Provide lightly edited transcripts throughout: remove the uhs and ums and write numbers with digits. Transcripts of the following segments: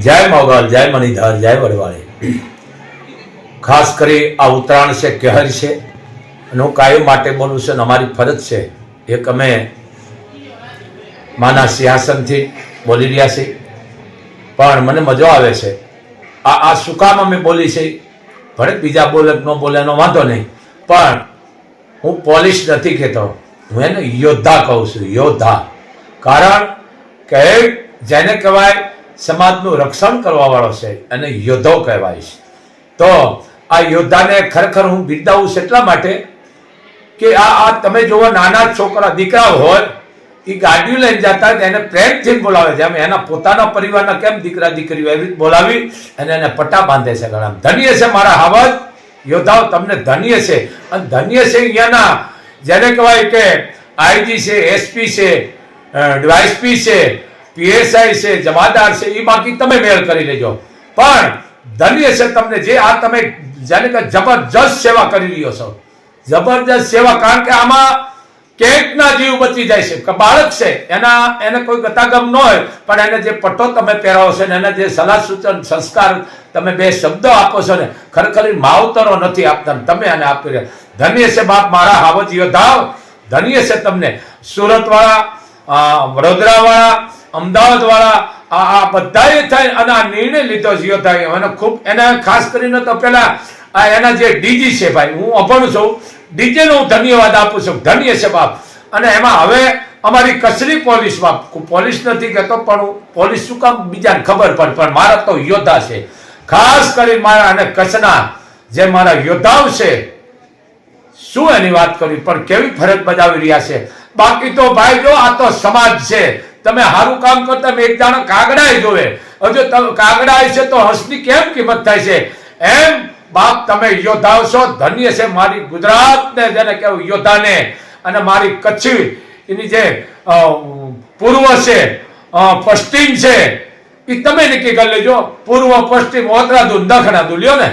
जय मोगल, जय मणिधर, जय वडवाळे। खास કરી આ ઉત્તરાયણ છે, કહેર છે, હું કાયમ માટે બોલું છું, અમારી ફરજ છે। એક અમે માના સિંહાસનથી બોલી રહ્યા છીએ, પણ મને મજા આવે છે। આ શું કામ અમે બોલી છે, ભલે બીજા બોલે ન બોલે એનો વાંધો નહીં, પણ હું પોલીસ નથી કહેતો, હું એને યોદ્ધા કહું છું, યોદ્ધા। કારણ કે જેને કહેવાય સમાજનું રક્ષણ કરવા વાળો છે અને યોદ્ધો કહેવાય છે। તો આ યોદ્ધાને ખરેખર હું બિરદાવું છું એટલા માટે કે આ તમે જોવો, નાના છોકરા દીકરા હોય એ ગાડીઓ લઈને જતા એને પ્રેમથી બોલાવે છે, એમ એના પોતાના પરિવારના કેમ દીકરા દીકરીઓ એવી રીતે બોલાવી અને એને પટ્ટા બાંધે છે ગળામાં। ધન્ય છે મારા હાવજ યોદ્ધાઓ, તમને ધન્ય છે। અને ધન્ય છે અહીંયાના જેને કહેવાય કે આઈજી છે, એસપી છે, ડીવાયએસપી છે, પીએસઆઈ છે, જમાદાર છે, એ બાકી તમે મેળ કરી લેજો। પણ ધન્ય છે તમને જે આ તમે જેને કે જબરજસ્ત સેવા કરી રહ્યો છો, જબરજસ્ત સેવા। કારણ કે આમાં કેકના જીવ બચી જાય છે કે બાળક છે એને કોઈ ગતાગમ ન હોય, પણ એને જે પટ્ટો તમે પહેરાવો છો ને એને જે સલાહ સૂચન સંસ્કાર તમે બે શબ્દો આપો છો ને, ખરેખર માવતરો નથી આપતા, તમે એને આપી રહ્યા। ધન્ય છે બાપ મારા હાવજ યોદ્ધાઓ, ધન્ય છે તમને। સુરત વાળા, વડોદરા વાળા, અમદાવાદ વાળા આ બધાએ થઈ અને આ નિર્ણય લીધો છે યોદ્ધાએ, અને ખૂબ એને ખાસ કરીને તો પેલા એના જે ડીજી છે ભાઈ, હું અભણ છું, ડીજે નો હું ધન્યવાદ આપું છું, ધન્ય છે બાપ। અને એમાં હવે અમારી કચરી પોલીસ બાપ, પોલીસ નથી કહેતો પણ પોલીસ શું કામ બીજાને ખબર પડે, પણ મારા તો યોદ્ધા છે, ખાસ કરી મારા અને કચ્છના જે મારા યોદ્ધાઓ છે, શું એની વાત કરી, પણ કેવી ફરજ બજાવી રહ્યા છે। બાકી તો ભાઈ જો આ તો સમાજ છે, તમે સારું કામ કરતા એક જાણો કાગડા જોવે, હજુ કાગડા છે તો હંસની કેમ કિંમત થાય છે, એમ બાપ તમે યોદ્ધાઓ છો, ધન્ય છે મારી ગુજરાતને જેને કહેવું યોદ્ધાને, અને મારી કચ્છી એની જે પૂર્વ છે, પશ્ચિમ છે, એ તમે નક્કી કરી લેજો, પૂર્વ પશ્ચિમ ઓતરાદુ દખણાદુ લ્યો ને,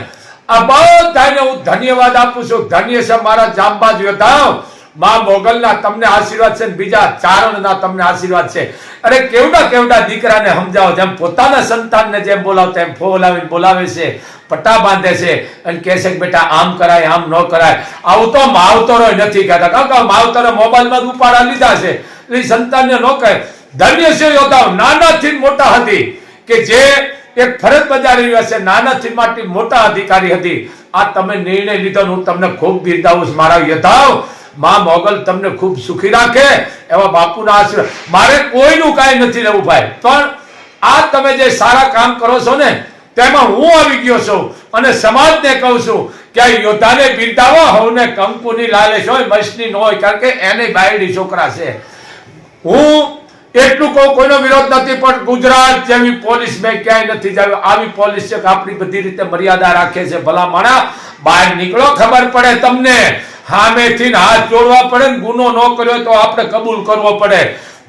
આ બધાને હું ધન્યવાદ આપું છું। ધન્ય છે મારા જાંબાજ યોદ્ધાઓ, માં મોગલના તમને આશીર્વાદ છે, બીજા ચારણના તમને આશીર્વાદ છે। અરે કેવડા કેવડા દીકરાને સમજાવો, જેમ પોતાના સંતાનને જેમ બોલાવતા એમ ફોલાવીને બોલાવે છે, પટ્ટા બાંધે છે અને કહે છે કે બેટા આમ કરાય આમ ન કરાય। આવું તો માવતરો નથી કહેતા, કારણ કે માવતરો મોબાઈલમાં જ ઉપાડા લીધા છે, એ સંતાનને ન કહે। ધન્ય છે યોદ્ધાઓ, નાનાથી મોટા હતી કે જે એક ફરજ બજાવી રહ્યા છે, નાનાથી મોટા અધિકારી હતી, આ તમે નિર્ણય લીધો, હું તમને ખૂબ બિરદાવું છું મારા યોદ્ધાઓ। માં મોગલ તમને ખૂબ સુખી રાખે એવા બાપુના આશીર્વાદ। મારે કોઈનું કાંઈ નથી લેવું ભાઈ, પણ આ તમે જે સારા કામ કરો છો ને તેમાં હું આવી ગયો છું અને સમાજને કહું છું કે આ યોદ્ધાને બિરદાવો, હવને કંકુની લાલેશ હોય મસની ન હોય, કારણ કે એને બાયડી છોકરા છે। હું એટલું કહું, કોઈનો વિરોધ નથી, પણ ગુજરાત જેવી પોલીસ મેં ક્યાંય નથી જાવી। આવી પોલીસ છે કે આપણી બધી રીતે મર્યાદા રાખે છે, ભલા માણા બહાર નીકળો ખબર પડે તમને, સામેથી હાથ જોડવા પડે ને, ગુનો ન કર્યો તો આપણે કબૂલ કરવો પડે।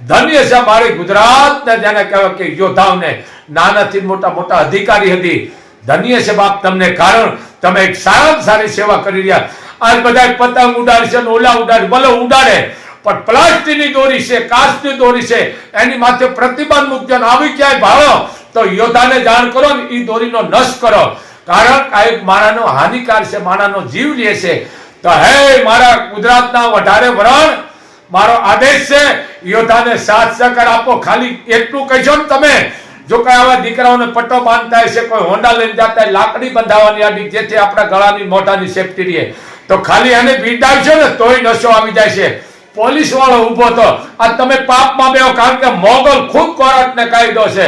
ધન્ય છે મારી ગુજરાતને જેને કહેવાય કે યોદ્ધાઓને, નાનાથી મોટા મોટા અધિકારી હતી, ધન્ય છે બાપ તમને, કારણ તમે એક સારામાં સારી સેવા કરી રહ્યા। આ બધા પતંગ ઉડાડે છે, ઓલા ઉડાડે, ભલે ઉડાડે, પણ પ્લાસ્ટિકની દોરી છે, કાચની દોરી છે, એની માથે પ્રતિબંધ મૂકજો, આવી ક્યાંય ભાળો તો યોદ્ધાને જાણ કરો ને એ દોરીનો નષ્ટ કરો, કારણ કે એક માણાનો હાનિકાર છે, માણાનો જીવ લે છે। તો હે મારા ગુજરાતના વધારે વરણ, મારો આદેશ છે યોદ્ધાને સાથ સહકાર આપો। ખાલી એટલું કહેજો ને તમે, જો કઈ આવા દીકરાઓને પટ્ટો બાંધતા હશે, કોઈ હોન્ડા લઈને જતા હોય, લાકડી બંધાવવાની આડી, જેથી આપણા ગળાની મોઢાની સેફટી રહે, તો ખાલી એને બિરદાવશો ને તોય નશો આવી જાય છે। પોલીસ વાળો ઉભો તો આ તમે પાપમાં બેહો, કારણ કે મોગલ ખુદ કોર્ટને કાયદો છે,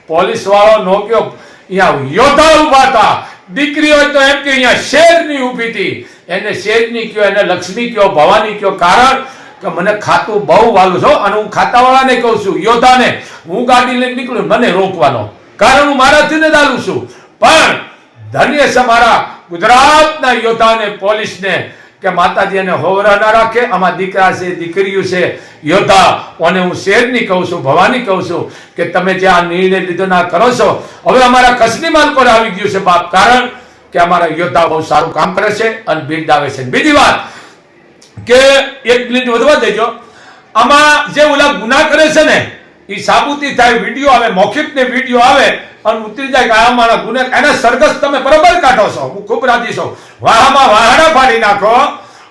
પોલીસ વાળો નો કયો, અહીંયા યોદ્ધા ઉભા હતા, દીકરી હોય તો એમ કે અહીંયા શેરની ઊભી હતી, એને શેરની કયો, એને લક્ષ્મી કયો, ભવાની કયો, કારણ કે મને ખાતું બહુ વાલું છો, અને હું ખાતાવાળાને કહું છું યોદ્ધાને, હું ગાડી લઈને નીકળું મને રોકવાનો, કારણ હું મારાથી ને ચાલું છું। પણ ધન્ય છે મારા ગુજરાતના યોદ્ધાને, પોલીસને, કે માતાજી એને હોવરા ના રાખે। આમાં દીકરા છે, દીકરીઓ છે, યોદ્ધા, અને હું શેરની કહું છું, ભવાની કહું છું કે તમે જે આ નિર્ણય લીધો ના કરો છો, હવે અમારા કચ્છની માલ પર આવી ગયું છે બાપ, કારણ કે અમારા યોદ્ધા બહુ સારું કામ કરે છે અને બિરદાવે છે। બીજી વાત કે 1 મિનિટ વધવા દેજો, આમાં જે ઓલા ગુના કરે છે ને એ સાબુતી થાય, વિડીયો આવે, મૌખિક ને વિડીયો આવે અને ઉતરી જાય કે આ મારા ગુને, એને સરઘસ તમે બરોબર કાઢો છો. હું ખૂબ રાજી છું. વાહમાં વાહડા ફાડી નાખો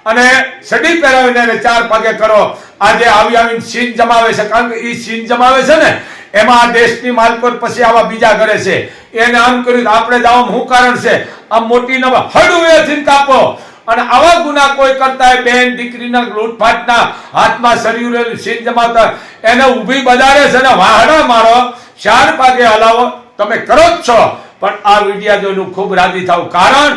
અને સડી પહેરાવીને એને 4 પગે કરો. આજે આવીને સીન જમાવે છે, કારણ કે એ સીન જમાવે છે ને એમાં આ દેશની માલકોર પછી આવા બીજા કરે છે. એને આમ કર્યું આપણે જ આમ શું કારણ છે? આ મોટી નવા હડું એથી કાપો. અને આવા ગુના કોઈ કરતા હોય, બેન દીકરીના લૂંટફાટના હાથમાં શરીર સીન જમાવતા એને ઊભી બજારે છે ને વાહડા મારો, 4 પગે હલાવો, તમે કરો જ છો. પણ આ વિડિયા જોઈને ખૂબ રાજી થાવ, કારણ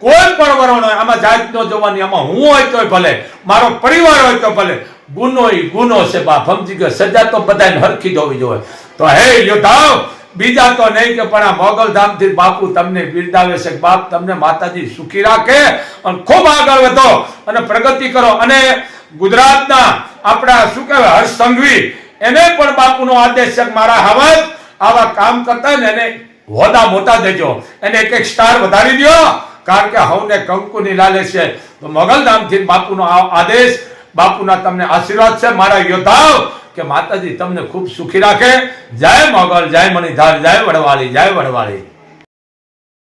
કોઈ પણ વરણ હોય આમાં જાત ન જોવાની, આમાં હું હોય તોય ભલે, મારો પરિવાર હોય તો ભલે, ગુનો ઈ ગુનો છે બાપ, સમજી ગયો. સજા તો બધાને હરખી જ હોવી જોઈએ. તો હે યોદ્ધાઓ, બીજા તો નહીં કે પણ આ મોગલધામથી બાપુ તમને બિરદાવે છે. બાપ તમને માતાજી સુખી રાખે અને ખૂબ આગળ વધો અને પ્રગતિ કરો. અને ગુજરાતના આપણા શું કહેવાય હર્ષ સંઘવી, એને પણ બાપુનો આદેશ છે કે મારા હવાજ આવા કામ કરતા ને એને હોદા મોટા દેજો, એને એક સ્ટાર વધારી દો, કારણ કે હવને કંકુની લાલે છે. તો મોગલધામથી બાપુનો આદેશ, બાપુના તમને આશીર્વાદ છે મારા યોદ્ધાઓ, કે માતાજી તમને ખૂબ સુખી રાખે. જય મોગલ, જય મણિધાર, જય વડવાળી, જય વડવાળી.